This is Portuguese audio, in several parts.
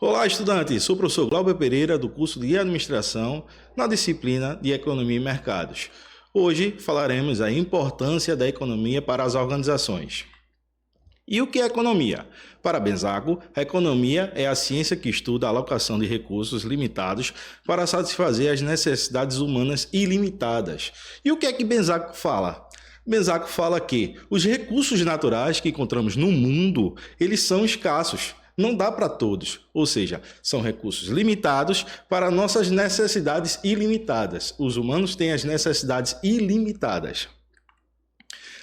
Olá, estudante! Sou o professor Glauber Pereira, do curso de Administração, na disciplina de Economia e Mercados. Hoje falaremos a importância da economia para as organizações. E o que é economia? Para Benzago, a economia é a ciência que estuda a alocação de recursos limitados para satisfazer as necessidades humanas ilimitadas. E o que é que Benzago fala? Benzago fala que os recursos naturais que encontramos no mundo, eles são escassos. Não dá para todos, ou seja, são recursos limitados para nossas necessidades ilimitadas. Os humanos têm as necessidades ilimitadas.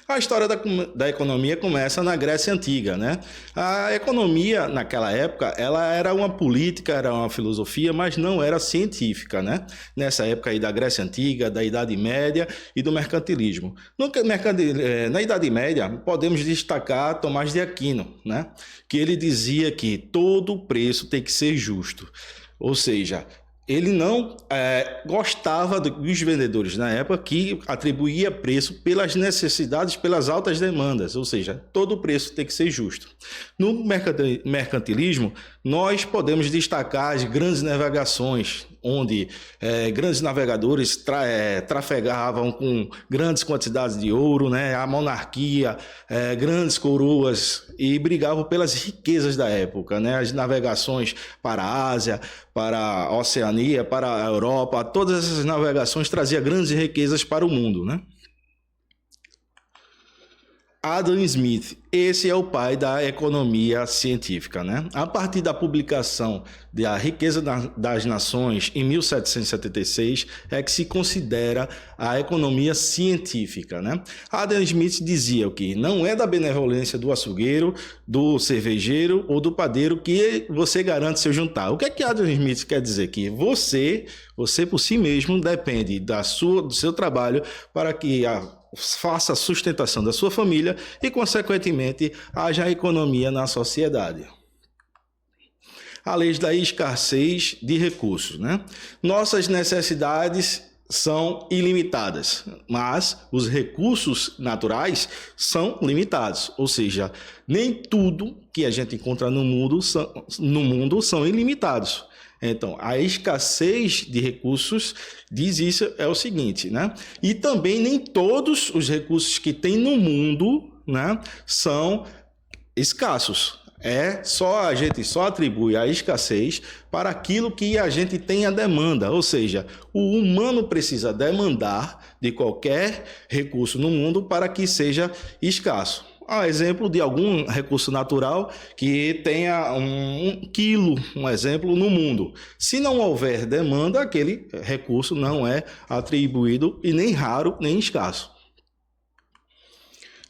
A história da economia começa na Grécia Antiga, né? A economia, naquela época, ela era uma política, era uma filosofia, mas não era científica, né? Nessa época aí da Grécia Antiga, da Idade Média e do mercantilismo. Na Idade Média, podemos destacar Tomás de Aquino, né? Que ele dizia que todo preço tem que ser justo. Ou seja, ele não gostava dos vendedores na época que atribuía preço pelas necessidades, pelas altas demandas, ou seja, todo preço tem que ser justo. No mercantilismo, nós podemos destacar as grandes navegações, onde grandes navegadores trafegavam com grandes quantidades de ouro, né, a monarquia, grandes coroas e brigavam pelas riquezas da época, né, as navegações para a Ásia, para a Oceania, para a Europa, todas essas navegações traziam grandes riquezas para o mundo, né? Adam Smith, esse é o pai da economia científica, né? A partir da publicação da Riqueza das Nações em 1776 é que se considera a economia científica, né? Adam Smith dizia o que não é da benevolência do açougueiro, do cervejeiro ou do padeiro que você garante seu jantar. O que é que Adam Smith quer dizer? Que você por si mesmo depende do seu trabalho para que faça a sustentação da sua família e, consequentemente, haja economia na sociedade. A lei da escassez de recursos, né? Nossas necessidades são ilimitadas, mas os recursos naturais são limitados, ou seja, nem tudo que a gente encontra no mundo são ilimitados. Então, a escassez de recursos diz isso é o seguinte, né? E também nem todos os recursos que tem no mundo, né, são escassos. A gente só atribui a escassez para aquilo que a gente tem a demanda, ou seja, o humano precisa demandar de qualquer recurso no mundo para que seja escasso. Exemplo de algum recurso natural que tenha um quilo, um exemplo, no mundo. Se não houver demanda, aquele recurso não é atribuído e nem raro, nem escasso.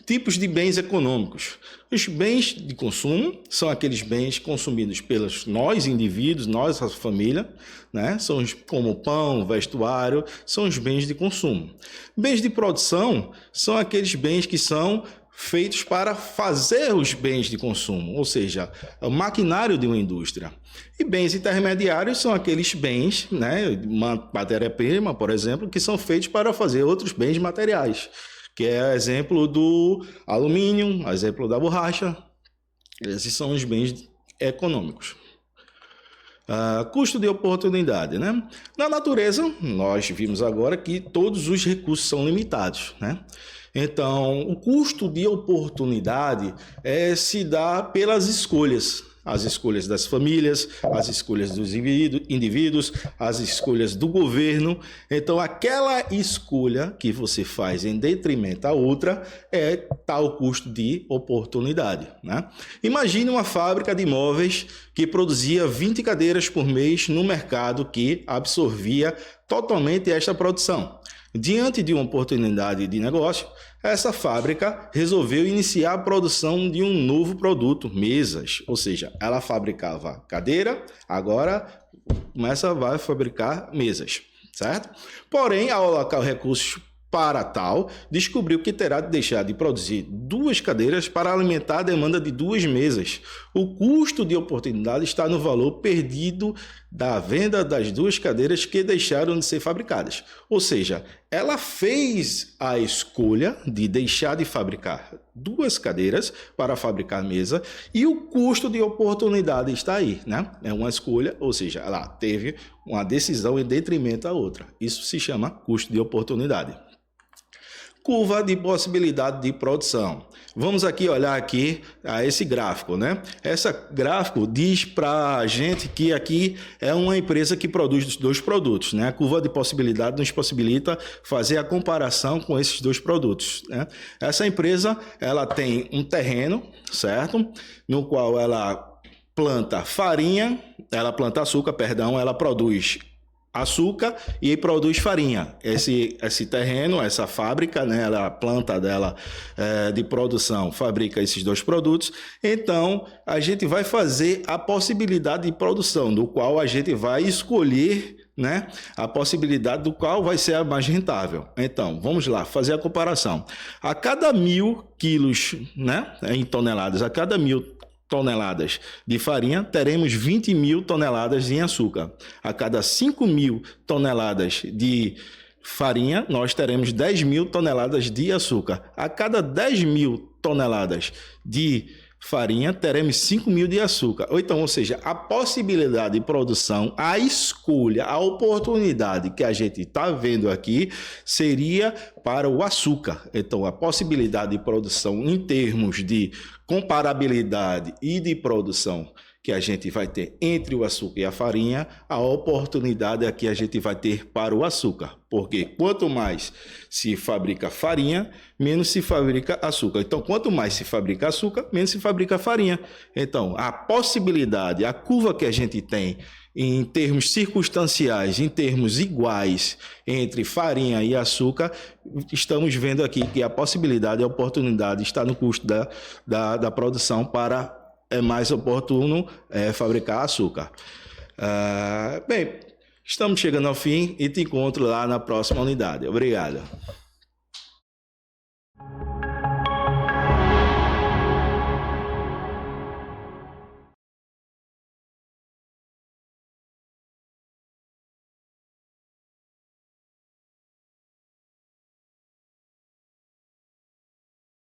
Tipos de bens econômicos. Os bens de consumo são aqueles bens consumidos pelos nós, indivíduos, nós, a família, né? São como pão, vestuário, são os bens de consumo. Bens de produção são aqueles bens que são feitos para fazer os bens de consumo, ou seja, o maquinário de uma indústria. E bens intermediários são aqueles bens, né, matéria-prima, por exemplo, que são feitos para fazer outros bens materiais, que é exemplo do alumínio, exemplo da borracha. Esses são os bens econômicos. Custo de oportunidade, né? Na natureza, nós vimos agora que todos os recursos são limitados, né? Então, o custo de oportunidade se dá pelas escolhas. As escolhas das famílias, as escolhas dos indivíduos, as escolhas do governo. Então, aquela escolha que você faz em detrimento à outra é tal custo de oportunidade, né? Imagine uma fábrica de móveis que produzia 20 cadeiras por mês no mercado que absorvia totalmente esta produção. Diante de uma oportunidade de negócio, essa fábrica resolveu iniciar a produção de um novo produto, mesas. Ou seja, ela fabricava cadeira, agora vai fabricar mesas, certo? Porém, ao alocar recursos Para tal, descobriu que terá de deixar de produzir 2 cadeiras para alimentar a demanda de 2 mesas. O custo de oportunidade está no valor perdido da venda das 2 cadeiras que deixaram de ser fabricadas. Ou seja, ela fez a escolha de deixar de fabricar 2 cadeiras para fabricar mesa e o custo de oportunidade está aí, né? É uma escolha, ou seja, ela teve uma decisão em detrimento da outra. Isso se chama custo de oportunidade. Curva de possibilidade de produção. Vamos aqui olhar aqui a esse gráfico, né? Esse gráfico diz para a gente que aqui é uma empresa que produz 2 produtos, né? A curva de possibilidade nos possibilita fazer a comparação com esses 2 produtos, né? Essa empresa, ela tem um terreno, certo? No qual ela planta farinha, ela planta açúcar, perdão, ela produz açúcar e produz farinha. Esse terreno, essa fábrica, né, a planta dela de produção fabrica esses 2 produtos. Então, a gente vai fazer a possibilidade de produção, do qual a gente vai escolher, né, a possibilidade do qual vai ser a mais rentável. Então, vamos lá, fazer a comparação. A cada 1.000 quilos, né, em toneladas, a cada 1.000 toneladas de farinha, teremos 20.000 toneladas em açúcar. A cada 5.000 toneladas de farinha, nós teremos 10.000 toneladas de açúcar. A cada 10.000 toneladas de farinha, teremos 5.000 de açúcar. Ou seja, a possibilidade de produção, a escolha, a oportunidade que a gente está vendo aqui seria para o açúcar. Então, a possibilidade de produção em termos de comparabilidade e de produção que a gente vai ter entre o açúcar e a farinha, a oportunidade é que a gente vai ter para o açúcar. Porque quanto mais se fabrica farinha, menos se fabrica açúcar. Então, quanto mais se fabrica açúcar, menos se fabrica farinha. Então, a possibilidade, a curva que a gente tem em termos circunstanciais, em termos iguais entre farinha e açúcar, estamos vendo aqui que a possibilidade, a oportunidade está no custo da produção para é mais oportuno fabricar açúcar. Bem, estamos chegando ao fim e te encontro lá na próxima unidade. Obrigado.